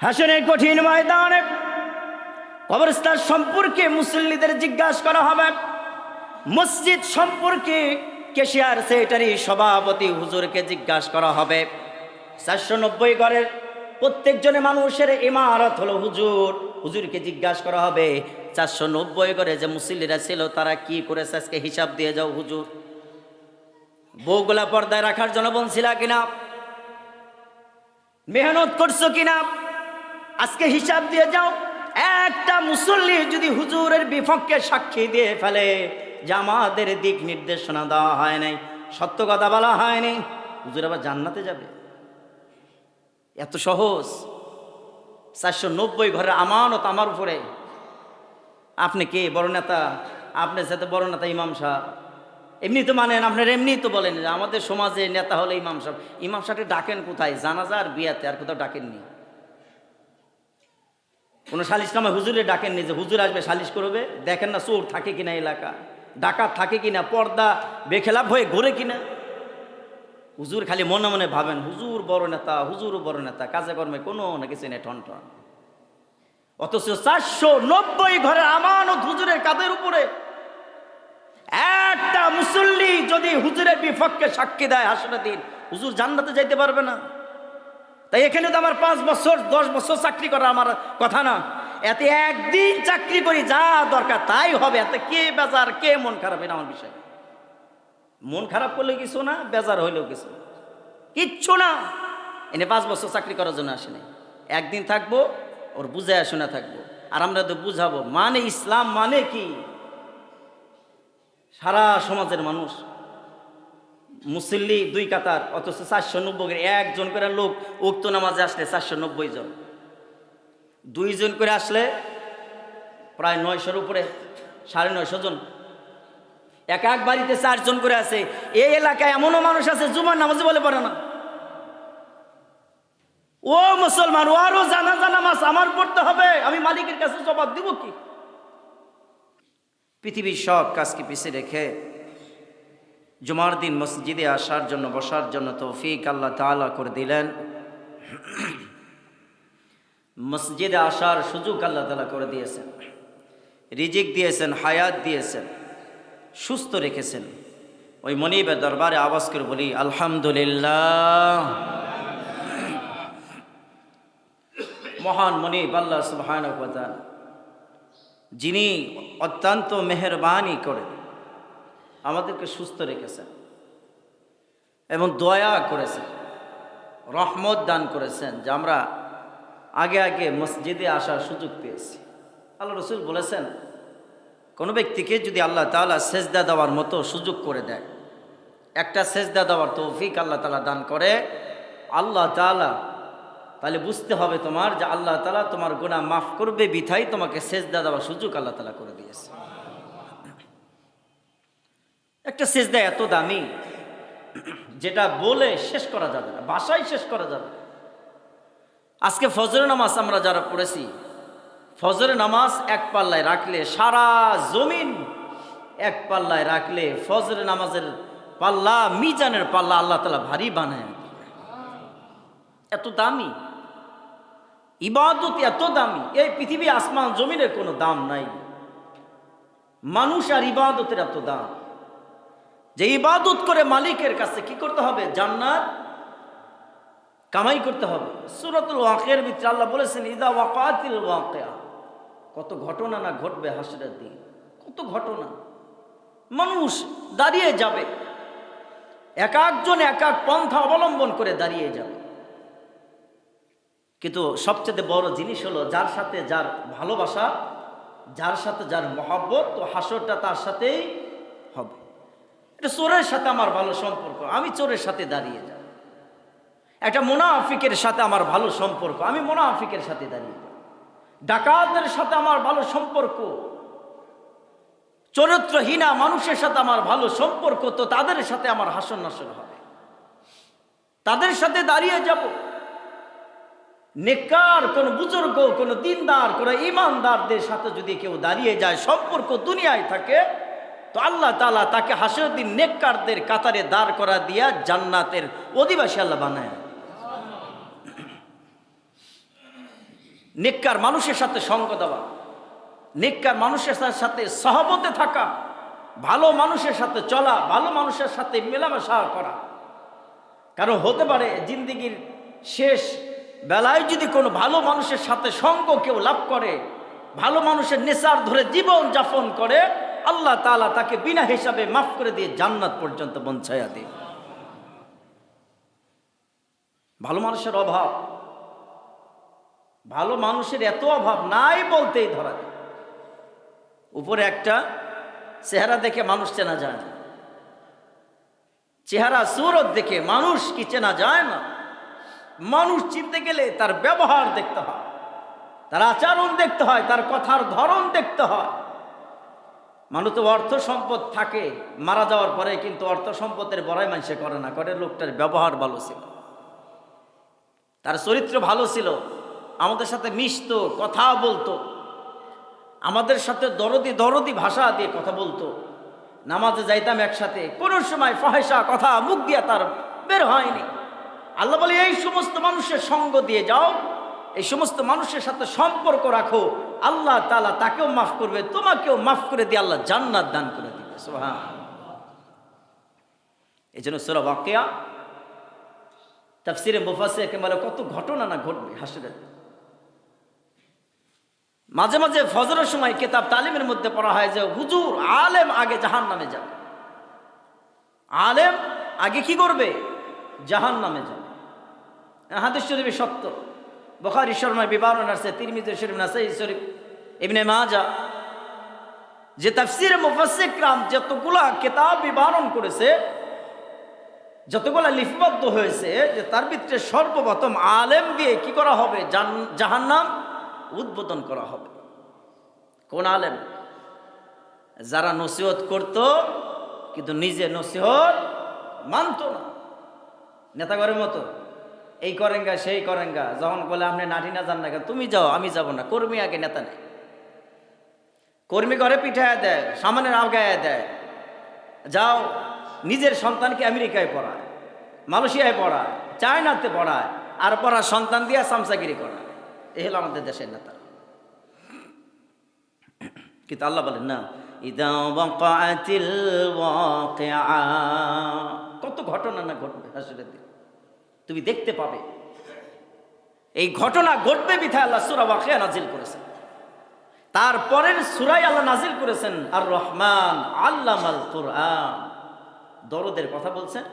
হাসরের কঠিন ময়দানে কবরস্থান সম্পর্কে মুসল্লিদের জিজ্ঞাসা করা হবে। মসজিদ সম্পর্কে ক্যাশিয়ার সেক্রেটারি সভাপতি হুজুরকে জিজ্ঞাসা করা হবে। 490 ঘরের প্রত্যেকজনে মানুষের ইমারত হলো হুজুর। হুজুরকে জিজ্ঞাসা করা হবে 490 ঘরে যে মুসল্লিরা ছিল তারা কি করেছে আজকে হিসাব দিয়ে যাও হুজুর। বউগুলা পর্দায় রাখার জন্য বলছিলা কিনা, মেহনত করছো কিনা, আজকে হিসাব দিয়ে যাও। একটা মুসল্লি যদি হুজুরের বিপক্ষে সাক্ষী দিয়ে ফেলে যে আমাদের দিক নির্দেশনা দেওয়া হয় নাই, সত্য কথা বলা হয়নি, হুজুর আবার জান্নাতে যাবে? এত সহজ? 490 ঘরের আমানত আমার উপরে। আপনি কে বড় নেতা? আপনার সাথে বড় নেতা ইমাম সাহেব। এমনি তো মানেন, আপনার এমনি তো বলেন যে আমাদের সমাজে নেতা হলে ইমাম সাহেব। ইমাম সাহেবকে ডাকেন কোথায়? জানাজা আর বিয়াতে, আর কোথাও ডাকেননি। কোনো সালিশ নামে হুজুরে ডাকেননি যে হুজুর আসবে সালিশ করবে। দেখেন না চোর থাকে কিনা এলাকা, ডাকাত থাকে কিনা, পর্দা বেখেলাপ হয়ে ঘুরে কিনা। হুজুর খালি মনে মনে ভাবেন হুজুর বড় নেতা, হুজুরও বড় নেতা, কাজে কর্মে কোনো না কিছু নেই, ঠন ঠন। অথচ 490 ঘরের আমানত হুজুরের কাঁধের উপরে। একটা মুসল্লি যদি হুজুরের বিপক্ষে সাক্ষী দেয় হাসরের দিন, হুজুর জান্নাতে যাইতে পারবে না। তাই এখানে তো আমার 5 বছর 10 বছর চাকরি করা আমার কথা না। এতে একদিন চাকরি করি, যা দরকার তাই হবে। এতে কে বেজার, কে মন খারাপ, এটা আমার বিষয়। মন খারাপ করলে কিছু না, বেজার হইলেও কিছু কিচ্ছু না। এনে 5 বছর চাকরি করার জন্য আসেনি। একদিন থাকবো, ওর বুঝায় শোনা থাকবো, আর আমরা তো বুঝাবো মানে ইসলাম মানে কি। সারা সমাজের মানুষ মুসল্লি 2 কাতার, অথচ 490 একজন করে লোক উক্ত নামাজে আসলে 490 জন। 2 জন করে আসলে প্রায় 900-র উপরে, 950 জন। এক এক বাড়িতে 4 জন করে আছে। এই এলাকায় এমনও মানুষ আছে জুমার নামাজে বলে পড়ে না। ও মুসলমান, ও আরো জানাজা নামাজ আমার পড়তে হবে, আমি মালিকের কাছে জবাব দিব কি? পৃথিবীর সব কাজকে পিছিয়ে রেখে জুমার দিন মসজিদে আসার জন্য, বসার জন্য তৌফিক আল্লাহ তাআলা করে দিলেন। মসজিদে আসার সুযোগ আল্লাহ তাআলা করে দিয়েছেন, রিজিক দিয়েছেন, হায়াত দিয়েছেন, সুস্থ রেখেছেন। ওই মনিবের দরবারে আওয়াজ করে বলি আলহামদুলিল্লাহ। মহান মনিব আল্লাহ সুবহানাহু ওয়া তাআলা, যিনি অত্যন্ত মেহেরবানি করে আমাদেরকে সুস্থ রেখেছেন এবং দয়া করেছেন, রহমত দান করেছেন যে আমরা আগে আগে মসজিদে আসার সুযোগ পেয়েছি। আল্লাহ রসুল বলেছেন কোনো ব্যক্তিকে যদি আল্লাহ তাআলা সেজদা দেওয়ার মতো সুযোগ করে দেয়, একটা সেজদা দেওয়ার তৌফিক আল্লাহ তাআলা দান করে, আল্লাহ তাআলা তাহলে বুঝতে হবে তোমার যে আল্লাহ তাআলা তোমার গুনাহ মাফ করবে বিধাই তোমাকে সেজদা দেওয়ার সুযোগ আল্লাহ তাআলা করে দিয়েছে। একটা সেজদা এত দামি যেটা বলে শেষ করা যাবে না, ভাষায় শেষ করা যাবে না। আজকে ফজরের নামাজ আমরা যারা পড়েছি, ফজরের নামাজ এক পাল্লায় রাখলে, সারা জমিন এক পাল্লায় রাখলে, ফজরের নামাজের পাল্লা, মিজানের পাল্লা আল্লাহ তাআলা ভারী বানায়। এত দামি ইবাদত, এত দামি। এই পৃথিবী আসমান জমিনের কোনো দাম নাই। মানুষ আর ইবাদতের এত দাম যে ইবাদত করে মালিকের কাছে কি করতে হবে? জান্নাত কামাই করতে হবে। সূরাতুল ওয়াকিয়ার ভিতরে আল্লাহ বলেছেন ইদা ওয়াকাতিল ওয়াকিয়া। কত ঘটনা না ঘটবে হাসরের দিন, কত ঘটনা। মানুষ দাঁড়িয়ে যাবে, এক একজন এক এক পন্থা অবলম্বন করে দাঁড়িয়ে যাবে। কিন্তু সবচেয়ে বড় জিনিস হলো যার সাথে যার ভালোবাসা, যার সাথে যার মহব্বত, তো হাসরটা তার সাথেই হবে। এটা চোরের সাথে আমার ভালো সম্পর্ক, আমি চোরের সাথে দাঁড়িয়ে যাব। একটা মুনাফিকের সাথে আমার ভালো সম্পর্ক, আমি মুনাফিকের সাথে দাঁড়িয়ে যাব। ডাকাতদের সাথে আমার ভালো সম্পর্ক, চরিত্রহীনা মানুষের সাথে আমার ভালো সম্পর্ক, তো তাদের সাথে আমার হাসর নাসর হবে, তাদের সাথে দাঁড়িয়ে যাব। নেককার কোন বুজুর্গ, কোন দিনদার, কোন ইমানদারদের সাথে যদি কেউ দাঁড়িয়ে যায়, সম্পর্ক দুনিয়ায় থাকে, তো আল্লাহ তাআলা তাকে হাসরের দিন নেককারদের কাতারে দাঁড় করা দিয়া জান্নাতের অধিবাসী আল্লাহ বানায়। নেককার মানুষের সাথে সঙ্গ দেওয়া, নেককার মানুষের সাথে সহবতে থাকা, ভালো মানুষের সাথে চলা, ভালো মানুষের সাথে মেলামেশা করা। কারণ হতে পারে জিন্দেগির শেষ বেলায় যদি কোনো ভালো মানুষের সাথে সঙ্গ কেউ লাভ করে, ভালো মানুষের নেশার ধরে জীবন যাপন করে, আল্লাহ তাআলা তাকে বিনা হিসাবে মাফ করে দিয়ে জান্নাত পর্যন্ত পৌঁছায়া দেয়। ভালো মানুষের অভাব, ভালো মানুষের এত অভাব নাই বলতেই ধরা যায়। উপরে একটা চেহারা দেখে মানুষ চেনা যায় না, চেহারা সুরত দেখে মানুষ কি চেনা যায় না। মানুষ চিনতে গেলে তার ব্যবহার দেখতে হয়, তার আচরণ দেখতে হয়, তার কথার ধরন দেখতে হয়। মানুষ তো অর্থ সম্পদ থাকে, মারা যাওয়ার পরে কিন্তু অর্থ সম্পদের বড়াই মানুষে করে না, করে লোকটার ব্যবহার ভালো ছিল, তার চরিত্র ভালো ছিল, আমাদের সাথে মিশতো, কথা বলতো, আমাদের সাথে দরদি দরদি ভাষা দিয়ে কথা বলতো, নামাজে যাইতাম একসাথে, কোনো সময় ফাহেসা কথা মুখ দিয়া তার বের হয়নি। আল্লাহ বলে এই সমস্ত মানুষের সঙ্গ দিয়ে যাও, এই সমস্ত মানুষের সাথে সম্পর্ক রাখো, আল্লাহ তাআলা তাকেও মাফ করবে, তোমাকেও মাফ করে দিয়ে আল্লাহ জান্নাত দান করে দিবে। সুবহানাল্লাহ। এই জন্য সূরা ওয়াকিয়া তাফসীরে মুফাসসির বলে কত ঘটনা না ঘটবে হাসরের। মাঝে মাঝে ফজরের সময় কিতাব তালিমের মধ্যে পড়া হয় যে হুজুর আলেম আগে জাহান্নামে যাবে, আলেম আগে কি করবে? জাহান্নামে যাবে। হাদিস শরীফে সত্য, বুখারী শরীফে বিবরণ আছে, তিরমিজি শরীফ, নাসাঈ শরীফ, ইবনে মাজাহ, যে তাফসীরে মুফাসসির کرام যতগুলা কিতাব বিবরণ করেছে, যতগুলা লিপিবদ্ধ হয়েছে, যে তার ভিতরে সর্বপ্রথম আলেম দিয়ে কি করা হবে? জাহান্নাম উদ্বোধন করা হবে। কোন আলেম? যারা নসিহত করত কিন্তু নিজে নসিহত মানত না, নেতাগরের মতো এই করেঙ্গা সেই করেঙ্গা, যখন বলে আপনি নাঠি না যান না কেন, তুমি যাও আমি যাব না, কর্মী আগে নেতা নেই। কর্মী ঘরে পিঠায় দেয়, সামানের আগায় দেয়, যাও নিজের সন্তানকে আমেরিকায় পড়ায়, মালয়েশিয়ায় পড়ায়, চায়নাতে পড়ায়, আর পড়া সন্তান দিয়া সামসাগিরি করায়। এই হলো আমাদের দেশের নেতা। কিন্তু আল্লাহ বলেন না, ইদা ওয়াকাআতিল ওয়াকিআ, কত ঘটনা না ঘটবে হাসরের দিন, তুমি দেখতে পাবে। এই ঘটনা ঘটবে বিধায় আল্লাহ সূরা ওয়াকিয়া নাজিল করেছেন। তারপরের সূরায় আল্লাহ নাজিল করেছেন আর রহমান আল্লামাল কুরআন, দরদের কথা বলছেন,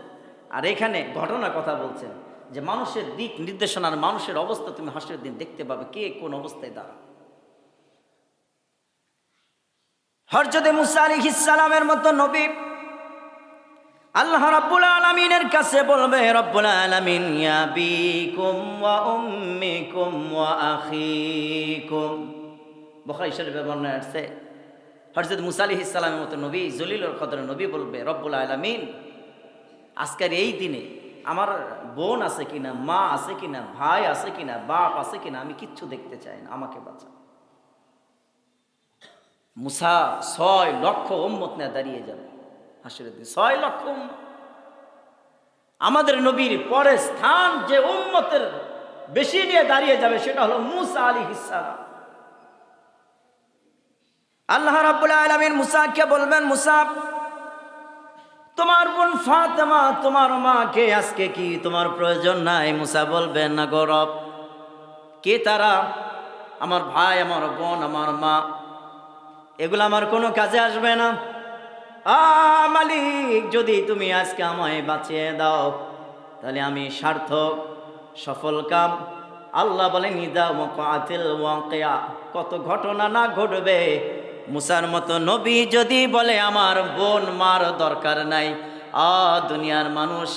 আর এখানে ঘটনার কথা বলছেন, যে মানুষের দিক নির্দেশনার, মানুষের অবস্থা তুমি হাসরের দিন দেখতে পাবে, কে কোন অবস্থায় দাঁড়া। হযরত মুসা আলাইহিস সালামের মতো নবী আল্লাহ রাব্বুল আলামিনের কাছে বলবে, রব্বুল আলামিন ইয়া বিকুম ওয়া উম্মিকুম ওয়া আখিকুম। বুখারী শরীফে বর্ণনা আছে, হযরত মুসা আলাইহিস সালামের মতো নবী, জলিলুল কদর নবী বলবে, রব্বুল আলামিন আজকের এই দিনে আমার বোন আছে কিনা, মা আছে কিনা, ভাই আছে কিনা, বাপ আছে কিনা, আমি কিচ্ছু দেখতে চাই না, আমাকে বাঁচা। মুসা 6 লক্ষ উম্মত নিয়ে দাঁড়িয়ে যাবে হাসরের দিন, 6 লক্ষ উম্মত। আমাদের নবীর পরে স্থান যে উম্মতের বেশি নিয়ে দাঁড়িয়ে যাবে সেটা হলো মুসা আলাইহিস সালাম। আল্লাহ রাব্বুল আলামিন মুসাকে বলবেন, মুসা তোমার বোন ফাতেমা, তোমার মাকে আজকে কি তোমার প্রয়োজন নাই? মুসা বলবেন, না গৌরব, কে তারা? আমার ভাই, আমার বোন, আমার মা, এগুলো আমার কোনো কাজে আসবে না। মালিক, যদি তুমি আজকে আমায় বাঁচিয়ে দাও তাহলে আমি সার্থক, সফল কাম। আল্লাহ বলেন ইদা ওয়াকাআতিল ওয়াকিয়া, কত ঘটনা না ঘটবে। মুসার মতো নবী যদি বলে আমার বোন মার দরকার নাই, দুনিয়ার মানুষ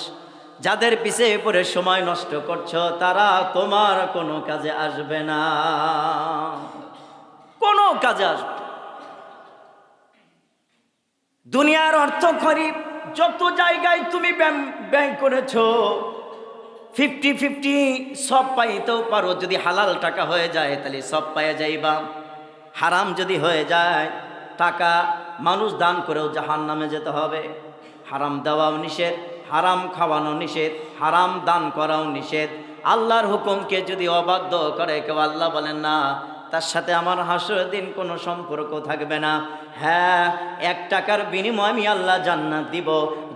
যাদের পিছে পড়ে সময় নষ্ট করছো তারা তোমার কোনো কাজে আসবে না, কোনো কাজে আসবে। দুনিয়ার অর্থ খরিব যত জায়গায় তুমি ব্যয় করেছো 50-50 সব পাইতেও পারো, যদি হালাল টাকা হয়ে যায় তাহলে সব পাইয়া যাইবা। হারাম যদি হয়ে যায়, টাকা মানুষ দান করেও জাহান্নামে যেতে হবে। হারাম দেওয়াও নিষেধ, হারাম খাওয়ানো নিষেধ, হারাম দান করাও নিষেধ। আল্লাহর হুকুমকে যদি অবাধ্য করে কেউ, আল্লাহ বলেন না, তার সাথে আমার হাসরের দিন কোনো সম্পর্ক থাকবে না। হ্যাঁ, 1 টাকার বিনিময়ে আমি আল্লাহ জান্নাত দিব,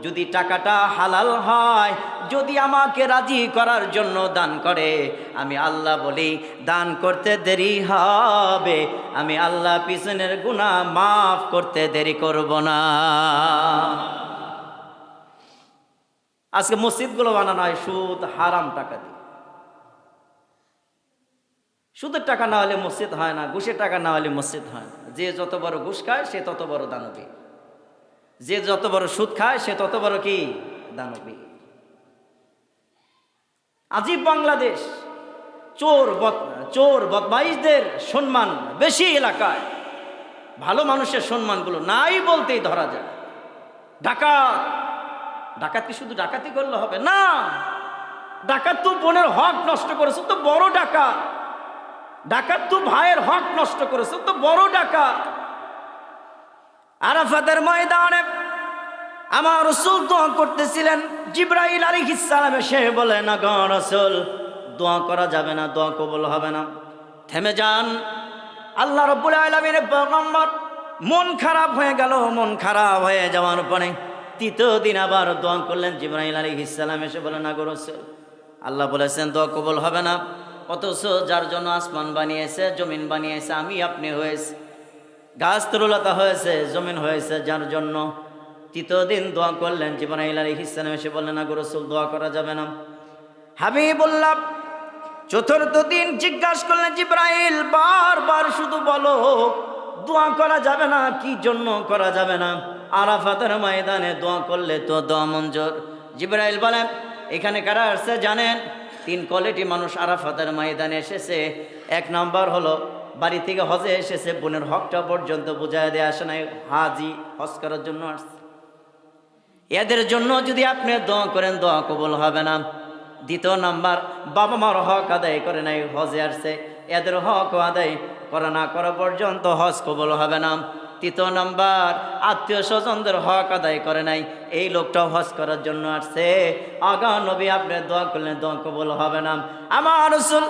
যদি টাকাটা হালাল হয়, যদি আমাকে রাজি করার জন্য দান করে। আমি আল্লাহ বলি, দান করতে দেরি হবে, আমি আল্লাহ পিছনের গুনাহ মাফ করতে দেরি করব না। আজকে মসজিদগুলো বানানো হয় সুদ হারাম টাকা দিয়ে। সুদের টাকা না হলে মসজিদ হয় না, ঘুষের টাকা না হলে মসজিদ হয় না। যে যত বড় ঘুষ খায় সে তত বড় দানবী, যে যত বড় সুদ খায় সে তত বড় কি দানবী। আজীব বাংলাদেশ। চোর বদমাইশদের সম্মান বেশি এলাকায়, ভালো মানুষের সম্মানগুলো নাই বলতেই ধরা যায়। ডাকাতি শুধু ডাকাতি করলে হবে না, ডাকাত তো বোনের হক নষ্ট করেছে তো বড় ডাকাত, ডাকাত তো ভাইয়ের হক নষ্ট করেছে তো বড় ডাকাত। আরাফাতের ময়দানে আমার রাসূল দোয়া করতেছিলেন, জিবরাইল আলাইহিস সালাম এসে বলে, না গো রাসূল, দোয়া করা যাবে না, দোয়া কবুল হবে না, থেমে যান। আল্লাহ রাব্বুল আলামিনের পয়গম্বর মন খারাপ হয়ে গেল। মন খারাপ হয়ে যাওয়ার পরে 3য় দিন আবার দোয়া করলেন। জিবরাইল আলাইহিস সালাম এসে বলে, না গো রাসূল, আল্লাহ বলেছেন দোয়া কবুল হবে না, অথচ যার জন্য আসমান বানিয়েছে, জমিন বানিয়েছে, আমি আপনি হয়েছে, গাছ তরুলতা হয়েছে, জমিন হয়েছে যার জন্য। 3য় দিন দোয়া করলেন। জিবরাইল আলাইহিস সালাম এসে বললেন, না গো রাসূল, দোয়া করা যাবে না। হাবিবুল্লাহ 4র্থ দিন জিজ্ঞাসা করলেন, জিবরাইল বারবার শুধু বলো দোয়া করা যাবে না, কি জন্য করা যাবে না? আরাফাতের ময়দানে দোয়া করলে তো দোয়া মঞ্জুর। জিবরাইল বলেন, এখানে কারা আসছে জানেন? 3 কোয়ালিটি মানুষ আরাফাতের ময়দানে এসেছে। 1 নম্বর হলো বাড়ি থেকে হজে এসেছে, বোনের হকটা পর্যন্ত বুঝায় দিয়ে আসে নাই, হাজি হজ করার জন্য আসছে। এদের জন্য যদি আপনি দোয়া করেন দোয়া কবুল হবে না। 2 নম্বর, বাবা মার হক আদায় করে নাই, হজে আসছে, এদের হক আদায় করা না করা পর্যন্ত হজ কবুল হবে না। 3 নম্বর, আত্মীয় স্বজনদের হক আদায় করে নাই, এই লোকটাও হজ করার জন্য আসছে। আগা নবী আপনি দোয়া করলেন দোয়া কবুল হবে না। আমার রাসূল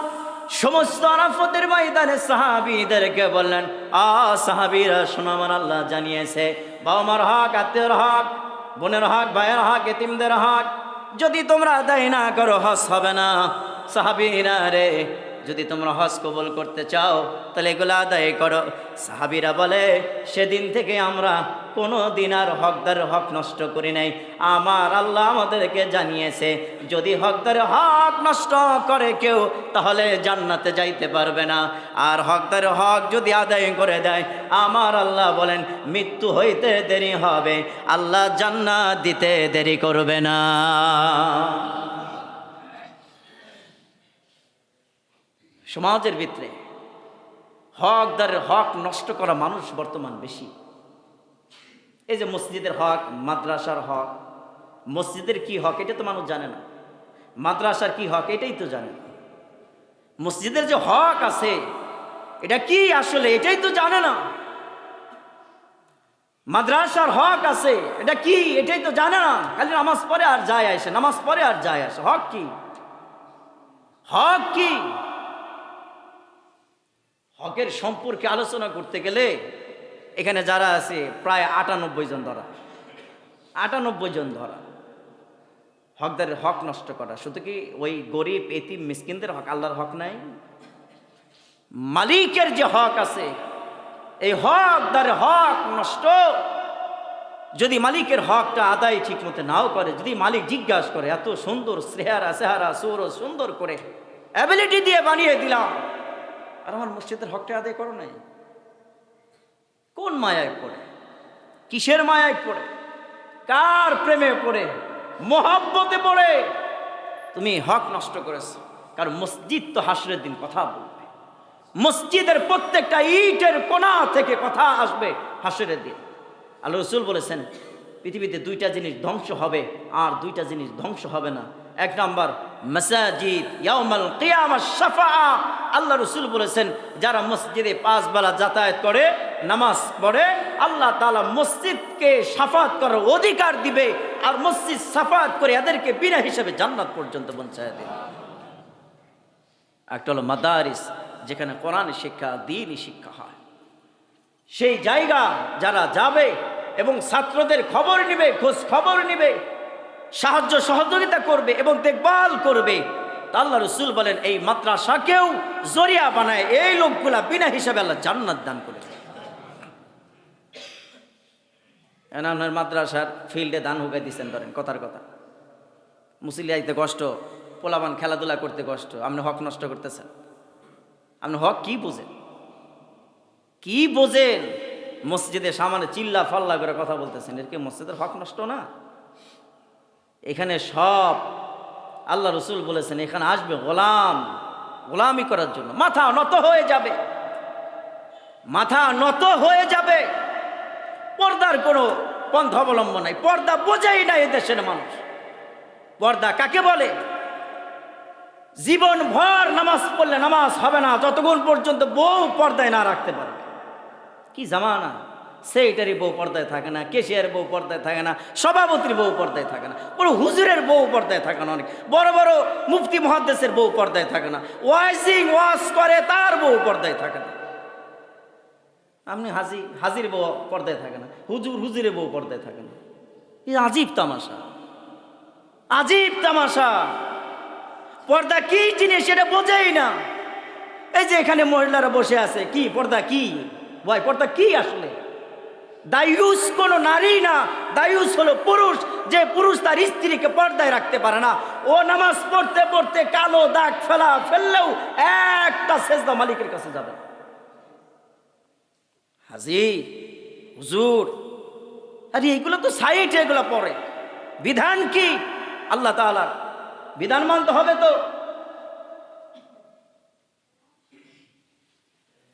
সমস্ত আরাফাতের ময়দানে সাহাবীদেরকে বললেন, সাহাবীরা শোনো, আমার আল্লাহ জানিয়েছে বাবা মার হক, আত্মীয়র হক, বোনের হক, ভাইয়ের হক, এতিমদের হক যদি তোমরা আদায় না করো হজ হবে না। সাহাবীরা রে, যদি তোমরা হজ কবুল করতে চাও তাহলে এগুলো আদায় করো। সাহাবীরা বলে, সেদিন থেকে আমরা কোনো দিন আর হকদারের হক নষ্ট করি নাই। আমার আল্লাহ আমাদেরকে জানিয়েছে, যদি হকদারের হক নষ্ট করে কেউ তাহলে জান্নাতে যাইতে পারবে না, আর হকদারের হক যদি আদায় করে দেয়, আমার আল্লাহ বলেন মৃত্যু হইতে দেরি হবে, আল্লাহ জান্নাত দিতে দেরি করবে না। সমাজের ভিতরে হকদারের হক নষ্ট করা মানুষ বর্তমান বেশি। এই যে মসজিদের হক, মাদ্রাসার হক, মসজিদের কি হক এটা তো মানুষ জানে না, মাদ্রাসার কি হক এটাই তো জানে না, মসজিদের যে হক আছে এটা কি আসলে এটাই তো জানে না, মাদ্রাসার হক আছে এটা কি এটাই তো জানে না, খালি নামাজ পড়ে আর যায় আসে, নামাজ পড়ে আর যায় আসে। হক কি? হক কি? হকের সম্পর্কে আলোচনা করতে গেলে এখানে যারা আছে প্রায় 98 জন ধরা, 98 জন ধরা। হকদারের হক নষ্ট করা, শুধু কি ওই গরিব এতিম মিসকিনদের হক? আল্লাহর হক নাই? মালিকের যে হক আছে, এই হকদারের হক নষ্ট। যদি মালিকের হকটা আদায় ঠিক মতো নাও করে, যদি মালিক জিজ্ঞাসা করে, এত সুন্দর চেহারা চেহারা সুর সুন্দর করে অ্যাবিলিটি দিয়ে বানিয়ে দিলাম, আর আমার মসজিদের হকটা আদায় করো নাই, কোন মায়ায় পড়ে? কিসের মায়ায় পড়ে? কার প্রেমে পড়ে? মোহাব্বতে পড়ে তুমি হক নষ্ট করেছো। কারণ মসজিদ তো হাসরের দিন কথা বলবে, মসজিদের প্রত্যেকটা ইটের কোণা থেকে কথা আসবে হাসরের দিন। আল্লাহ রাসূল বলেছেন, পৃথিবীতে 2টা জিনিস ধ্বংস হবে, আর 2টা জিনিস ধ্বংস হবে না। 1 নম্বর মাসাজিদ ইয়াউমাল কিয়ামাহ শাফাআ। আল্লাহ রাসূল বলেছেন, যারা মসজিদে 5 বেলা যাতায়াত করে, নামাজ পড়ে, আল্লাহ তাআলা মসজিদকে শাফাত করার অধিকার দিবে, আর মসজিদ শাফাত করে এদেরকে বিনা হিসাবে জান্নাত পর্যন্ত পৌঁছায় দেবে। একটা হলো মাদারিস, যেখানে কোরআনের শিক্ষা, দ্বীনি শিক্ষা হয়। সেই জায়গা যারা যাবে এবং ছাত্রদের খবর নিবে, খোঁজ খবর নিবে, সাহায্য সহযোগিতা করবে এবং দেখভাল করবে, তা আল্লাহ রসুল বলেন এই মাদ্রাসাকেও জরিয়া বানায় এই লোকগুলা বিনা হিসাবে আল্লাহ জান্নাত দান করে। আপনার মাদ্রাসার ফিল্ডে দান হুকাই দিচ্ছেন, ধরেন কথার কথা, মুসল্লি আইতে কষ্ট, পোলাবান খেলাধুলা করতে কষ্ট, আপনি হক নষ্ট করতেছেন। আপনি হক কি বোঝেন? কি বোঝেন? মসজিদের সামনে চিল্লা ফাল্লা করে কথা বলতেছেন, এর কি মসজিদের হক নষ্ট না? এখানে সব আল্লাহ রসুল বলেছেন এখানে আসবে গোলামি করার জন্য। মাথা নত হয়ে যাবে, মাথা নত হয়ে যাবে। পর্দার কোনো পন্থা অবলম্বন নাই, পর্দা বোঝাই না এদেশের মানুষ। পর্দা কাকে বলে? জীবন ভর নামাজ পড়লে নামাজ হবে না যতক্ষণ পর্যন্ত বউ পর্দায় না রাখতে পারে। কি জামানা! সেইটারই বউ পর্দায় থাকে না, কেশিয়ার বউ পর্দায় থাকে না, সভাপতির বউ পর্দায় থাকে না, বড় হুজুরের বউ পর্দায় থাকে না, অনেক বড় বড় মুফতি মুহাদ্দিসের বউ পর্দায় থাকে না, ওয়াজ করে তার বউ পর্দায় থাকে না। আপনি হাজির বউ পর্দায় থাকে না, হুজুরের বউ পর্দায় থাকে না। এই আজীব তামাশা, আজীব তামাশা। পর্দা কি জিনিস সেটা বোঝেই না। এই যে এখানে মহিলারা বসে আছে, কি পর্দা? কি ভাই পর্দা কি আসলে? দায়ুস কোনো নারী না, দায়ুস হলো পুরুষ। যে পুরুষ তার স্ত্রীকে পর্দায় রাখতে পারে না, ও নামাজ পড়তে পড়তে কালো দাগ ফেললেও একটা সেজদা মালিকের কাছে যাবে। হাজি, হুজুর, আরে এইগুলো তো সাইট, এগুলো পড়ে। বিধান কি? আল্লাহ তাআলার বিধান মানতে হবে। তো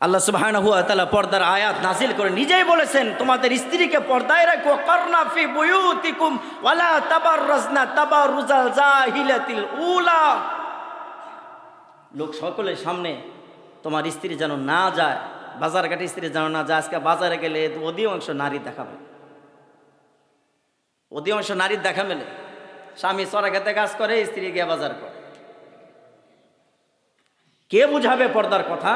আল্লাহ সুবহানাহু ওয়া তাআলা পর্দার আয়াত নাজিল করে নিজেই বলেছেন তোমাদের স্ত্রীকে পর্দায় রাখো। কারনা ফি বুয়ুতিকুম ওয়ালা তাবাররাজনা তাবাররুজাল জাহিলাতিল উলা। লোক সকলের সামনে তোমার স্ত্রী যেন না যায়, বাজার ঘাটে স্ত্রী যেন না যায়। আজকে বাজারে গেলে অধিকাংশ নারী দেখাবে, অধিকাংশ নারীর দেখা মেলে। স্বামী চড়া খেতে কাজ করে, স্ত্রী গিয়ে বাজার করে। কে বুঝাবে পর্দার কথা?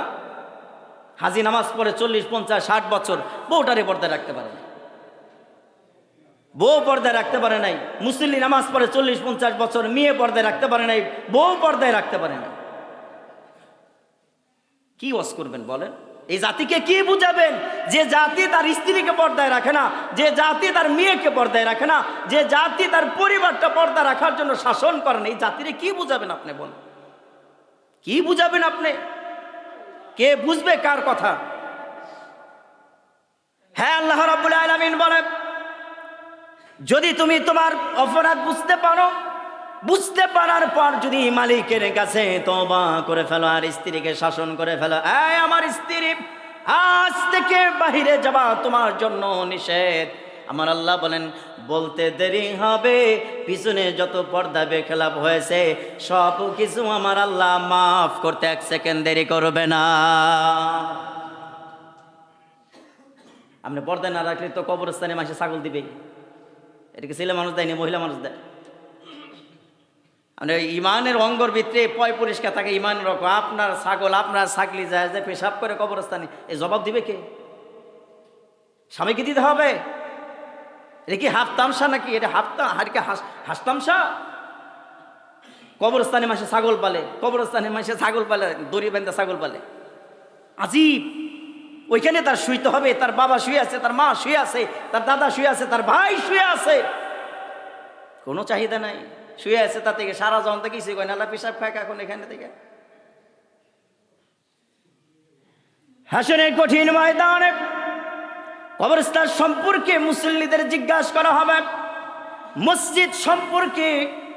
হাজি নামাজ পড়ে 40, 50, 60 বছর, বউটারে পর্দায় রাখতে পারে না, বউ পর্দায় রাখতে পারে নাই। মুসল্লি নামাজ পড়ে 40, 50 বছর, মেয়ে পর্দায় রাখতে পারে নাই, বউ পর্দায় রাখতে পারে না। কি ওয়াজ করবেন বলেন? এই জাতিকে কি বুঝাবেন? যে জাতি তার স্ত্রীকে পর্দায় রাখে না, যে জাতি তার মেয়েকে পর্দায় রাখে না, যে জাতি তার পরিবারটা পর্দা রাখার জন্য শাসন করেন, এই জাতিরে কি বুঝাবেন আপনি? বলেন, কি বুঝাবেন আপনি? কে বুঝবে কার কথা? হ্যাঁ, আল্লাহ রাব্বুল আলামিন বলেন যদি তুমি তোমার অপরাধ বুঝতে পারো, বুঝতে পারার পর যদি মালিকের কাছে তওবা করে ফেলো আর স্ত্রীকে শাসন করে ফেলো, এই আমার স্ত্রী, আজ থেকে বাহিরে যাবা তোমার জন্য নিষেধ। আমার আল্লাহ বলেন বলতে দেরি হবে, পিছনে যত পর্দা বেখেলাপ হয়েছে সব কিছু আমার আল্লাহ মাফ করতে 1 সেকেন্ড দেরি করবে না। আপনি পর্দা না রাখলে তো কবরস্থানে মাসে ছাগল দিবে। এটাকে ছেলে মানুষ দেয়নি, মহিলা মানুষ দেয়। মানে ইমানের অঙ্গর ভিতরে পয় পরিষ্কার থাকে, ইমানের রকম। আপনার ছাগল, আপনার ছাগলি যায় যে পেশাব করে কবরস্থানে, এই জবাব দিবে কে? স্বামীকে দিতে হবে? এটা কি হাফ তামসা নাকি? এটা হাস তামসা? কবরস্থানে মাসে ছাগল পালে, কবরস্থানে মাসে ছাগল পালে, দড়ি বেঁধে ছাগল পালে। আজীব। ওইখানে তার শুইতে হবে, তার বাবা শুয়ে আছে, তার মা শুয়ে আছে, তার দাদা শুয়ে আছে, তার ভাই শুয়ে আছে, কোনো চাহিদা নাই, শুয়ে আছে। তার থেকে সারা জন থেকে কিছু কয় না, পেশাব খায় এখন এখানে থেকে। হাসরের কঠিন ময়দানে কবরস্থান সম্পর্কে মুসল্লিদের জিজ্ঞাসা করা হবে, মসজিদ সম্পর্কে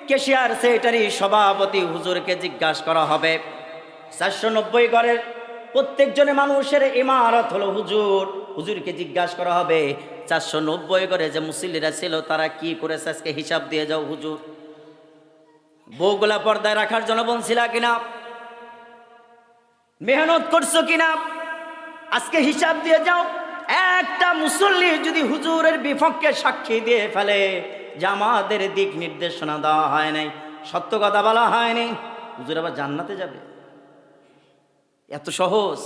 কেশিয়ার সেক্রেটারি সভাপতি হুজুরকে জিজ্ঞাসা করা হবে। 490 ঘরের প্রত্যেকজনের মানুষের ইমারত হলো হুজুর, হুজুরকে জিজ্ঞাসা করা হবে 490 ঘরে যে মুসল্লিরা ছিল তারা কি করেছে আজকে হিসাব দিয়ে যাও হুজুর। বউগুলা পর্দায় রাখার জন্য বলছিলা কিনা, মেহনত করছো কিনা, আজকে হিসাব দিয়ে যাও। একটা মুসল্লি যদি হুজুরের বিপক্ষে সাক্ষী দিয়ে ফেলে যে আমাদের দিক নির্দেশনা দেওয়া হয় নাই, সত্য কথা বলা হয়নি, হুজুর আবার জান্নাতে যাবে? এত সহজ?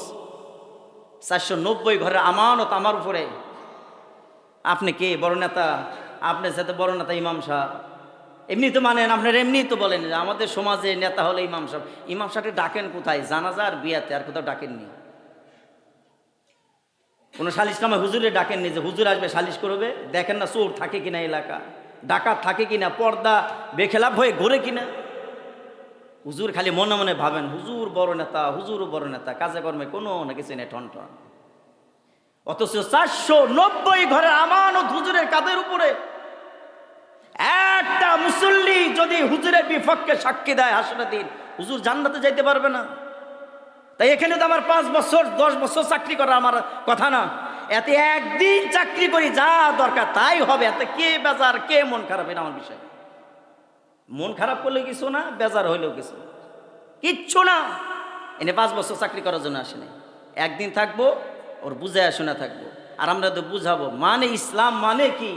490 ঘরের আমানত আমার উপরে। আপনি কে বড় নেতা? আপনার সাথে বড় নেতা ইমাম সাহেব। এমনি তো মানেন, আপনার এমনি তো বলেন যে আমাদের সমাজে নেতা হলে ইমাম সাহেব। ইমাম সাহেবকে ডাকেন কোথায়? জানাজা আর বিয়াতে, আর কোথাও ডাকেননি। কোনো সালিশ নামে হুজুরে ডাকেননি যে হুজুর আসবে সালিশ করবে। দেখেন না চোর থাকে কিনা এলাকা, ডাকাত থাকে কিনা, পর্দা বেখেলাপ হয়ে ঘুরে কিনা। হুজুর খালি মনে মনে ভাবেন হুজুর বড় নেতা, হুজুর বড় নেতা, কাজে কর্মে কোনো না কিছু নেই, ঠন ঠন। অথচ 490 ঘরের আমানত হুজুরের কাঁধের উপরে। একটা মুসল্লি যদি হুজুরের বিপক্ষে সাক্ষী দেয় হাসরের দিন, হুজুর জান্নাতে যাইতে পারবে না। তাই এখানে তো আমার 5 বছর 10 বছর চাকরি করা আমার কথা না। এতে একদিন চাকরি করি, যা দরকার তাই হবে। এতে কে বেজার, কে মন খারাপ, এটা আমার বিষয়। মন খারাপ করলে কিছু না, বেজার হইলেও কিছু না, কিচ্ছু না। এনে 5 বছর চাকরি করার জন্য আসেনি। একদিন থাকবো, ওর বুঝায় শোনা থাকবো, আর আমরা তো বুঝাবো মানে ইসলাম মানে কি।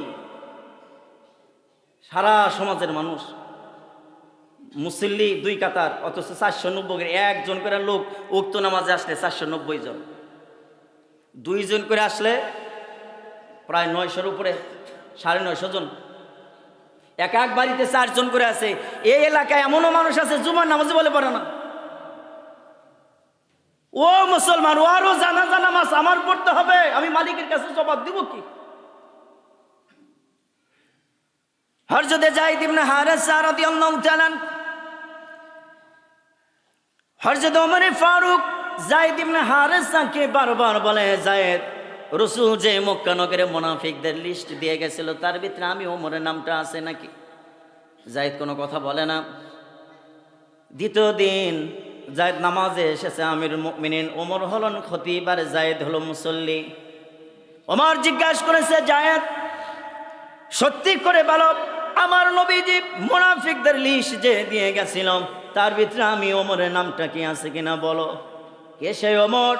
সারা সমাজের মানুষ মুসল্লি 2 কাতার, অথচ 490 একজন করে লোক উক্ত নামাজে আসলে 490 জন। 2 জন করে আসলে প্রায় 900-র উপরে, 950 জন। এক এক বাড়িতে 4 জন করে আছে। এই এলাকায় এমনও মানুষ আছে জুমার নামাজে বলে পারে না। ও মুসলমান, ও আরো জানাজা নামাজ আমার পড়তে হবে, আমি মালিকের কাছে জবাব দিব কি? হযরত যায়েদ ইবনে হারেসা রাদিয়াল্লাহু তাআলা, হযরত ওমর ফারুক যায়েদ ইবনে হারেসাকে বারবার বলে, যায়েদ, রাসূল যে মক্কা নগরে মুনাফিকদের লিস্ট দিয়ে গেছিল তার ভিতরে আমি ওমরের নামটা আছে নাকি? যায়েদ কোনো কথা বলে না। দ্বিতীয় দিন যায়েদ নামাজে এসেছে, আমিরুল মুমিনিন ওমর হলেন খতিব আর যায়েদ হলো মুসল্লি। ওমর জিজ্ঞাসা করেছে, যায়েদ সত্যি করে বলো, আমার নবীজি মুনাফিকদের লিস্ট যে দিয়ে গেছিল তার ভিতরে আমি ওমরের নামটা কি আছে কিনা বলো। কে সেই ওমর?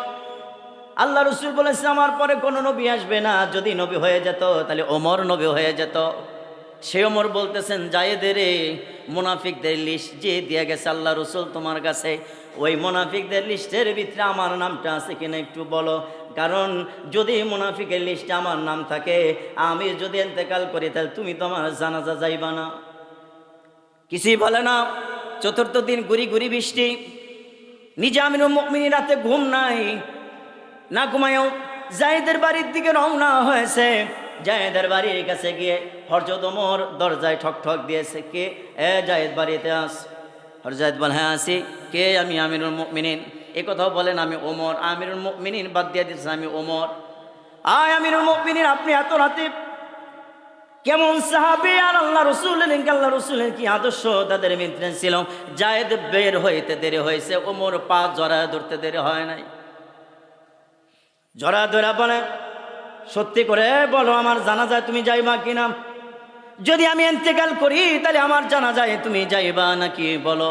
আল্লাহ রাসূল বলেছে আমার পরে কোনো নবী আসবে না, যদি নবী হয়ে যেত তাহলে ওমর নবী হয়ে যেত। সে ওমর বলতেছেন, যায়েদের মুনাফিকদের লিস্ট যে দিয়ে গেছে আল্লাহ রাসূল তোমার কাছে, ওই মুনাফিকদের লিস্টের ভিতরে আমার নামটা আছে কিনা একটু বলো। কারণ যদি মুনাফিকের লিস্টে আমার নাম থাকে, আমি যদি ইন্তেকাল করি তাহলে তুমি তো আমার জানাজা যাইবা না। কিছুই বলে না। চতুর্থ দিন গুড়ি গুড়ি বৃষ্টি, নিজে আমিরুল মুমিনিন রাতে ঘুম নাই, না ঘুমায়ও যায়েদের বাড়ির দিকে রওনা হয়েছে। যায়েদের বাড়ির কাছে গিয়ে হযরত ওমর দরজায় ঠক ঠক দিয়েছে, কে? যায়েদ বাড়িতে আস। হযরত বলে, হ্যাঁ আসি। কে? আমি আমিরুল মুমিনিন। এ কথাও বলেন আমি ওমর। আমিরুল মুমিনিন বাদ দিয়ে দিচ্ছে আমি ওমর। আয় আমিরুল মুমিনিন, আপনি এত রাতে কেমন সাহাবী? আর আল্লাহ রসুলের কি আদর্শ তাদের মিত্রেন ছিল। যায়েদ বের হইতে দেরি হয়েছে, ওমর পা জড়া ধরতে দেরি হয় নাই। জড়া ধরা বলে, সত্যি করে বলো আমার জানাজায় তুমি যাইবা কিনা? যদি আমি ইন্তেকাল করি তাহলে আমার জানাজায় তুমি যাইবা নাকি বলো।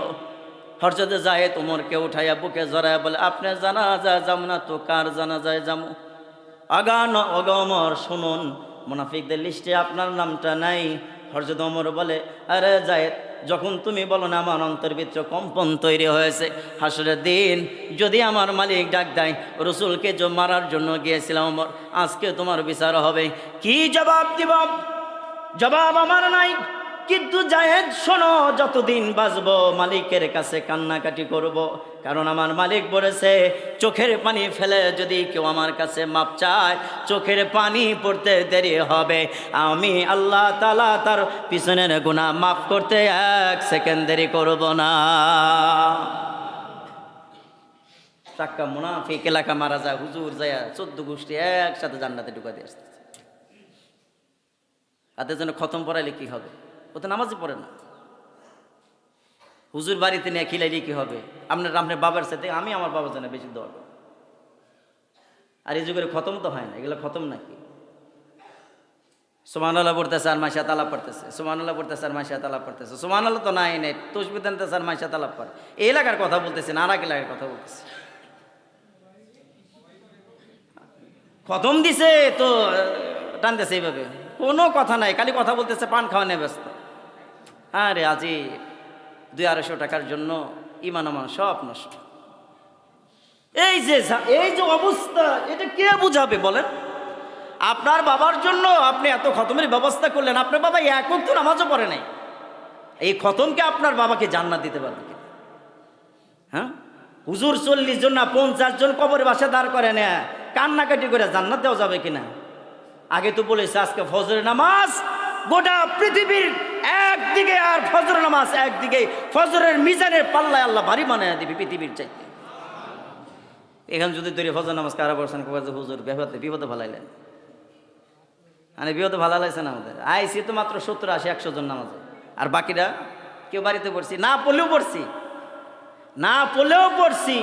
হযরত যায়েদ ওমরকে উঠাইয়া বুকে জড়ায় বলে, আপনার জানাজায় যাম না তো কার জানাজায় যাবো? আগা ওমর শুনুন, মুনাফিকদের লিস্টে আপনার নামটা নাই। হযরত ওমর বলে, আরে যায়েদ, যখন তুমি বলো না আমার অন্তর ভিতরে কম্পন তৈরি হয়েছে। হাসরের দিন যদি আমার মালিক ডাক দেয়, রাসূলকে যে মারার জন্য গিয়েছিলাম ওমর, আজকে তোমার বিচার হবে। কি জবাব দিব? জবাব আমার নাই। কিন্তু যায়েদ শোনো, যতদিন বাঁচবো মালিকের কাছে কান্নাকাটি করব। কারণ আমার মালিক বলেছে, চোখের পানি ফেলে যদি কেউ আমার কাছে মাপ চায়, চোখের পানি পড়তে দেরি হবে, আমি আল্লাহ তাআলা তার পিছনের গুনাহ মাফ করতে 1 সেকেন্ড দেরি করব না। চাক্কা মুনাফিক এলাকা মারা যায়, হুজুর যায় 14 গোষ্ঠী একসাথে জান্নাতে ঢুকা দিয়ে আসতেছে। তাদের জন্য খতম পড়াইলে কি হবে? ও তো নামাজই পড়ে না। হুজুর বাড়িতে নিয়ে খিলাইলে কি হবে? আপনার বাবার সাথে আমি আমার বাবার জন্য বেশি দোয়া করি। আর এই যুগের খতম তো হয় না, এগুলো খতম নাকি? সুবহানাল্লাহ পড়তেছে আর মাশাআল্লাহ তালা পড়তেছে, সুবহানাল্লাহ পড়তেছে আর মাশাআল্লাহ তালা পড়তেছে, সুবহানাল্লাহ তো নাই নেই, তাসবিহ টানতেছে আর মাশাআল্লাহ তালা পড়ে। এই এলাকার কথা বলতেছে না, আর এক এলাকার কথা বলতেছে। খতম দিছে তো টানতেছে এইভাবে, কোনো কথা নাই, খালি কথা বলতেছে, পান খাওয়া নিয়ে ব্যস্ত। আরে আজি 200-250 টাকার জন্য ইমান আমার সব নষ্ট। এই যে অবস্থা, এটা কে বুঝাবে বলেন? আপনার বাবার জন্য আপনি এত খতমের ব্যবস্থা করলেন, আপনার বাবা এক ওয়াক্ত নামাজও পড়ে নাই। এই খতমকে আপনার বাবাকে জান্নাত দিতে পারবে কিনা? হ্যাঁ, হুজুর 40 জন না 50 জন কবরের বাসায় দাঁড় করে না, কান্নাকাটি করে জান্নাত দেওয়া যাবে কিনা? আগে তো বলেছে আজকে ফজরের নামাজ গোটা পৃথিবীর একদিকে আর ফজরের নামাজ একদিকে, ফজরের মিজানের পাল্লায় আল্লাহ ভারী বানায় দিবি পৃথিবীর চাইতে। এখানে যদি তৈরি ফজর নামাজ কারা পড়ছেন, হুজুর বিপদে ভালাইলেন, মানে বিপদে ভালো লাগছে না আমাদের। আইসি তো মাত্র 70-80-100 জন নামাজে, আর বাকিরা কেউ বাড়িতে পড়ছি, না পড়লেও পড়ছি।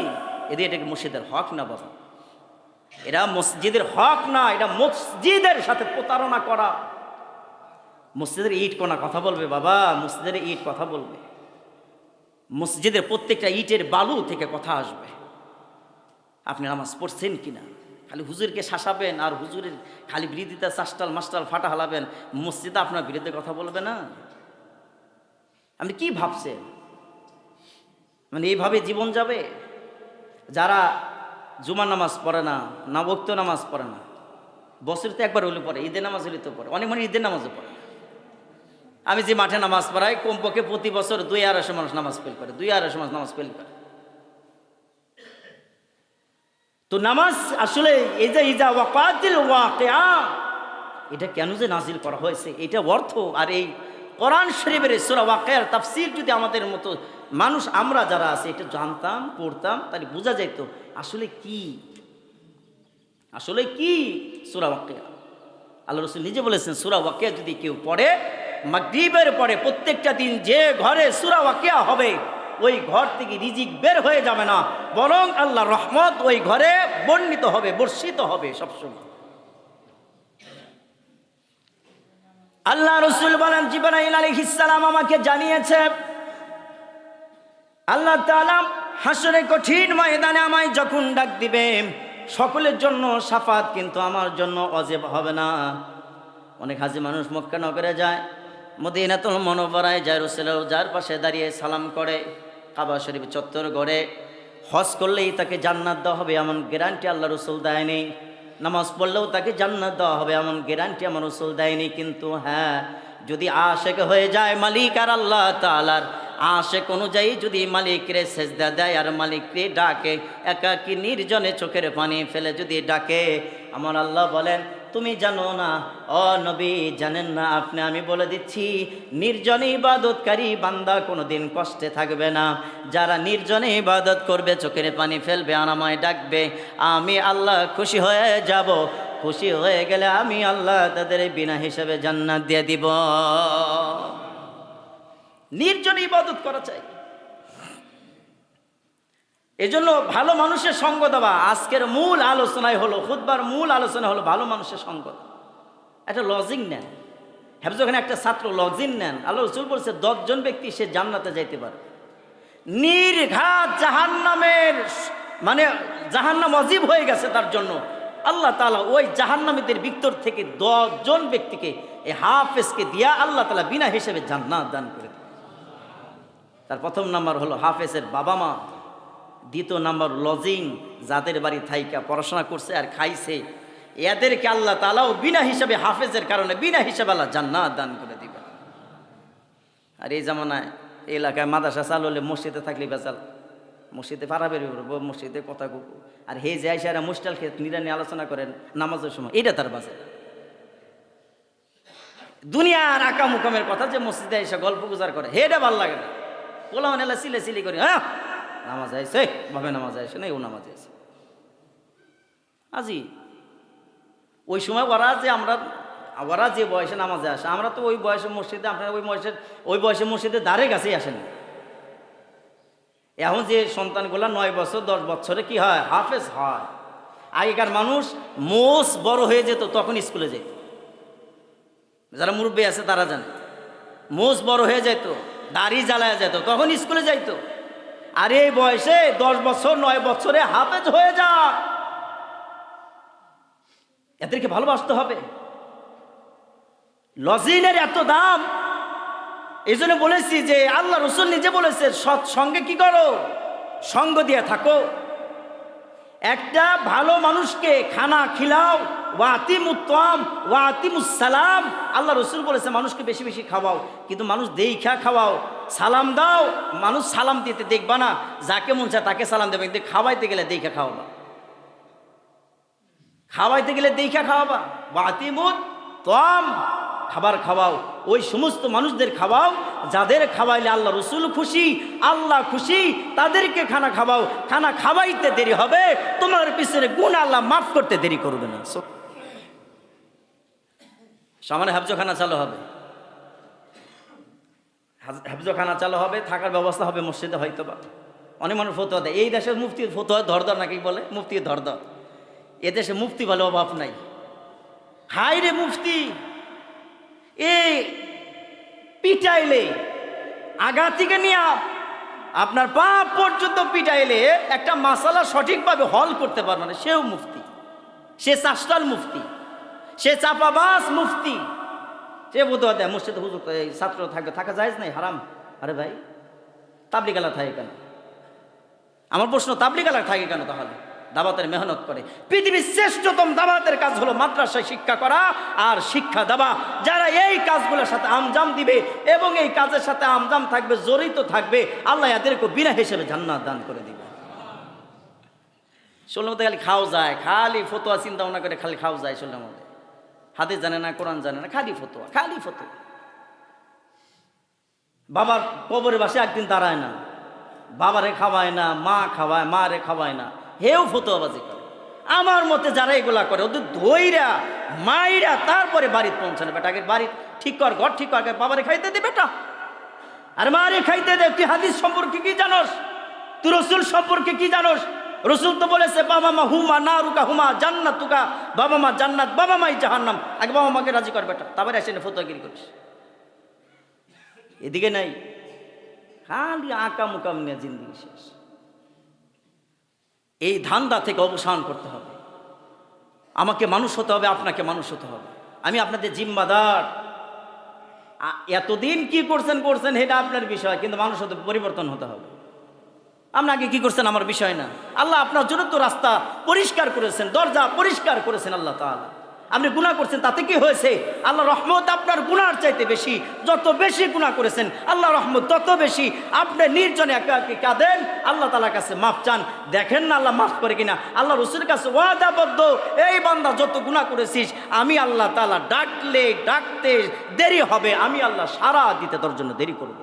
এটাকে মসজিদের হক না বাবা, এরা মসজিদের হক না, এটা মসজিদের সাথে প্রতারণা করা। মসজিদের ইট কোনা কথা বলবে বাবা, মসজিদের ইট কথা বলবে, মসজিদের প্রত্যেকটা ইটের বালু থেকে কথা আসবে। আপনি নামাজ পড়ছেন কিনা, খালি হুজুরকে শাসাবেন আর হুজুরের খালি বিরোধিতা চাষ্টাল মাস্টাল ফাটা হালাবেন, মসজিদে আপনার বিরুদ্ধে কথা বলবে না। আপনি কি ভাবছেন? মানে এইভাবে জীবন যাবে? যারা জুমার নামাজ পড়ে না, না ওয়াক্ত নামাজ পড়ে না, বছরে তো একবার হলে পড়ে, ঈদের নামাজ হলে তো পড়ে, অনেক মানে ঈদের নামাজও পড়ে। আমি যে মাঠে নামাজ পড়াই, কমপক্ষে প্রতি বছর 200-250 মানুষ নামাজ ফেল করে, 250 মানুষ নামাজ ফেল করে। তো নামাজ আসলে এই যে ইজা ওয়াকাতিল ওয়াকিআ, এটা কেন যে নাজিল করা হয়েছে, এটা অর্থ আর এই কোরআন শরীফের সূরা ওয়াকিয়ার তাফসীর যদি আমাদের মতো মানুষ আমরা যারা আছে এটা জানতাম, পড়তাম, তাহলে বোঝা যেত আসলে কি সূরা ওয়াকিয়া। আল্লাহ রাসূল নিজে বলেছেন সূরা ওয়াকিয়া যদি কেউ পড়ে মাগরিবের পরে প্রত্যেকটা দিন, যে ঘরে সূরা ওয়াকিয়া হবে ওই ঘর থেকে রিজিক বের হয়ে যাবে না, বরং আল্লাহর রহমত ওই ঘরে বর্ণিত হবে, বর্ষিত হবে সবসময়। আল্লাহ রাসূল বলেন, জিবরাইল আলাইহিস সালাম আমাকে জানিয়েছে আল্লাহ তাআলা হাসরের কঠিন ময়দানে আমায় যখন ডাক দিবে, সকলের জন্য শাফাত কিন্তু আমার জন্য ওয়াজিব হবে না। অনেক হাজি মানুষ মক্কা নগরে যায়, মদিনাতুল মুনাওয়ারায় যায়, রাসূলের যার পাশে দাঁড়িয়ে সালাম করে, কাবা শরীফ চত্বর গড়ে, হজ করলেই তাকে জান্নাত দেওয়া হবে এমন গ্যারান্টি আল্লাহ রাসূল দেয়নি। নামাজ পড়লেও তাকে জান্নাত দেওয়া হবে এমন গ্যারান্টি আমার রাসূল দেয়নি। কিন্তু হ্যাঁ, যদি আশেক হয়ে যায় মালিক আর আল্লাহ তাআলার আশেক অনুযায়ী যদি মালিকরে সেজদা দেয় আর মালিকরে ডাকে, একাকী নির্জনে চোখের পানি ফেলে যদি ডাকে, আমার আল্লাহ বলেন তুমি জানো না ও নবী, জানেন না আপনি, আমি বলে দিচ্ছি নির্জনে ইবাদতকারী বান্দা কোনোদিন কষ্টে থাকবে না। যারা নির্জনে ইবাদত করবে, চোখের পানি ফেলবে আর আমায় ডাকবে, আমি আল্লাহ খুশি হয়ে যাব। খুশি হয়ে গেলে আমি আল্লাহ তাদের বিনা হিসাবে জান্নাত দিয়ে দিব। নির্জনে ইবাদত করা চাই। এজন্য ভালো মানুষের সঙ্গ দেওয়া আজকের মূল আলোচনায় হলো, খুতবার মূল আলোচনা হলো ভালো মানুষের সঙ্গ। একটা লজিং নেন, যখন একটা ছাত্র লজিং নেন, আল্লাহ রাসূল বলছে 10 জন ব্যক্তি সে জান্নাতে যাইতে পারে। নির্ঘাত জাহান্নামের মানে জাহান্নাম ওয়াজিব হয়ে গেছে তার জন্য, আল্লাহ তাআলা ওই জাহান্নামীদের ভিতর থেকে 10 জন ব্যক্তিকে এই হাফেজকে দিয়া আল্লাহ তাআলা বিনা হিসেবে জান্নাত দান করে দেন। তার প্রথম নাম্বার হলো হাফেজের বাবা মা, দ্বিতীয় নাম্বার লজিং, যাদের বাড়ি থাইকা পড়াশোনা করছে আর খাইছে, এদেরকে আল্লাহ তাআলাও বিনা হিসাবে হাফেজের কারণে বিনা হিসাবে আল্লাহ জান্নাত দান করে দিবেন। আর এই জামানায় এই এলাকায় মাদ্রাসা চালু হলে মসজিদে থাকলে বেচাল, মসজিদে পাড়া বেরিয়ে পড়বো, মসজিদে কথা কব, আর হে যে আইসা মুস্টাল খেত নিরানি আলোচনা করেন নামাজের সময়, এটা তার বাজে। দুনিয়ার আকাম উকামের কথা যে মসজিদে এসে গল্প গুজার করে, হেটা ভাল লাগে না। পোলা মানে সিলে সিলি করে, হ্যাঁ নামাজ আইসে ভাবে, নামাজ আইসে না, ও নামাজ আইসে আজি। ওই সময় ওরা যে বয়সে নামাজে আসে, আমরা তো ওই বয়সে মসজিদে, আপনারা ওই বয়সে মসজিদে ধারে কাছেই আসেন। এখন যে সন্তানগুলা 9 বছর 10 বছরে কি হয়, হাফেজ হয়। আগেকার মানুষ মোষ বড় হয়ে যেত তখন স্কুলে যেত, যারা মুরব্বী আছে তারা জানে, মোষ বড় হয়ে যেত, দাড়ি জ্বালায় যেত, তখন স্কুলে যাইতো। আর এই বয়সে 10 বছর 9 বছরে হাফেজ হয়ে যায়। এদেরকে ভালোবাসতে হবে। লজিনের এত দাম, এই জন্য বলেছি যে আল্লাহ রাসূল নিজে বলেছে সৎসঙ্গে কি করো, সঙ্গ দিয়ে থাকো। একটা ভালো মানুষকে খানা খিলাও, ওয়াতিমুত্তাম ওয়াতিমুসসালাম, আল্লাহ রসুল বলেছে মানুষকে বেশি বেশি খাওয়াও, কিন্তু মানুষ দেইখা খাওয়াও। সালাম দাও, মানুষ সালাম দিতে দেখবা না, যাকে মন চায় তাকে সালাম দেবে, কিন্তু খাওয়াইতে গেলে দেইখা খাওয়াবা, খাওয়াইতে গেলে দেইখা খাওয়াবা। ওয়াতিমুত্তাম, খাবার খাওয়াও, ওই সমস্ত মানুষদের খাওয়াও যাদের খাওয়াইলে আল্লাহ রসুল খুশি, আল্লাহ খুশি, তাদেরকে খানা খাওয়াও। খানা খাওয়াইতে দেরি হবে, তোমার পিছনে গুনাহ আল্লাহ মাফ করতে দেরি করবে না। সামনে হাফজখানা চালু হবে, হাফজখানা চালু হবে, থাকার ব্যবস্থা হবে মসজিদে হয়তো বা। অনেক মানুষ ফতোয়া দেয়, এই দেশের মুফতির ফতোয়া ধরদর নাকি বলে, মুফতি ধরদর। এদেশে মুফতি বলে অভাব নাই। হাই রে মুফতি, এ পিটাইলে আগা থেকে নিয়ে আপনার পা পর্যন্ত পিটাইলে একটা মাসালা সঠিকভাবে হল করতে পারবে না, সেও মুফতি, সে চাষটাল মুফতি, সে চাপাবাস মুফতি, সে বোধ দেয় মসজিদে হুজুর ছাত্র থাকবে, থাকা যায় নাই, হারাম। আরে ভাই, তাবলিগালা থাকে কেন? আমার প্রশ্ন, তাবলিগালা থাকে কেন? তাহলে দাওয়াতের মেহনত করে। পৃথিবীর শ্রেষ্ঠতম দাওয়াতের কাজ হলো মাদ্রাসায় শিক্ষা করা আর শিক্ষা দেওয়া। যারা এই কাজগুলোর সাথে আমজাম দিবে এবং এই কাজের সাথে আমজাম থাকবে, জড়িত থাকবে, আল্লাহ এদেরকে বিনা হিসেবে জান্নাত দান করে দিবে। শোনার মধ্যে খালি খাও যায়, খালি ফতোয়া চিন্তা ভাবনা করে খালি খাও যায়। শোনার মধ্যে হাদিস জানে না, কোরআন জানে না, খালি ফতোয়া, খালি ফতোয়া। বাবার কবরে বাসে একদিন দাঁড়ায় না, বাবারে খাওয়ায় না, মা খাওয়ায়, মা রে খাওয়ায় না, হেও ফতোয়াবাজি করে। আমার মতে যারা এগুলা করে ওদের ধইরা মাইরা তারপরে বাড়িতে পৌঁছানো। বেটা আগে বাড়ি ঠিক কর, ঘর ঠিক কর, বাবারে খাইতে দে বেটা, আর মারে খাইতে দে। তুই হাদিস সম্পর্কে কি জানোস? তুই রসুল সম্পর্কে কি জানোস? রসুল তো বলেছে বাবা মা হুমা না রুকা হুমা জান্নাতুকা, বাবা মা জান্নাত, বাবা মাই জাহান্নাম। আগে বাবা মাকে রাজি কর বেটা, তারপরে আসে ফতোয়াগিরি করিস। এদিকে নাই, খালি আঁকা মুকাম নিয়ে জিন্দিগি শেষ। এই ধান্দা থেকে অবসান করতে হবে। আমাকে মানুষ হতে হবে, আপনাকে মানুষ হতে হবে। আমি আপনাদের জিম্মাদার। এতদিন কি করছেন করছেন এটা আপনার বিষয়, কিন্তু মানুষ হতে পরিবর্তন হতে হবে। আপনাকে কি করছেন আমার বিষয় না। আল্লাহ আপনার জন্য তো রাস্তা পরিষ্কার করেছেন, দরজা পরিষ্কার করেছেন আল্লাহ তাআলা। আপনি গুনাহ করছেন, তাতে কি হয়েছে? আল্লাহ রহমত আপনার গুনার চাইতে বেশি। যত বেশি গুনাহ করেছেন আল্লাহ রহমত তত বেশি। আপনি নির্জনে একা একা কাঁদেন, আল্লাহ তাআলার কাছে মাফ চান, দেখেন না আল্লাহ মাফ করে কিনা। আল্লাহ রসুলের কাছে ওয়াদাবদ্ধ, এই বান্দা যত গুনাহ করেছিস আমি আল্লাহ তাআলা ডাকলে ডাকতে দেরি হবে, আমি আল্লাহ সারা দিতে তোর জন্য দেরি করব।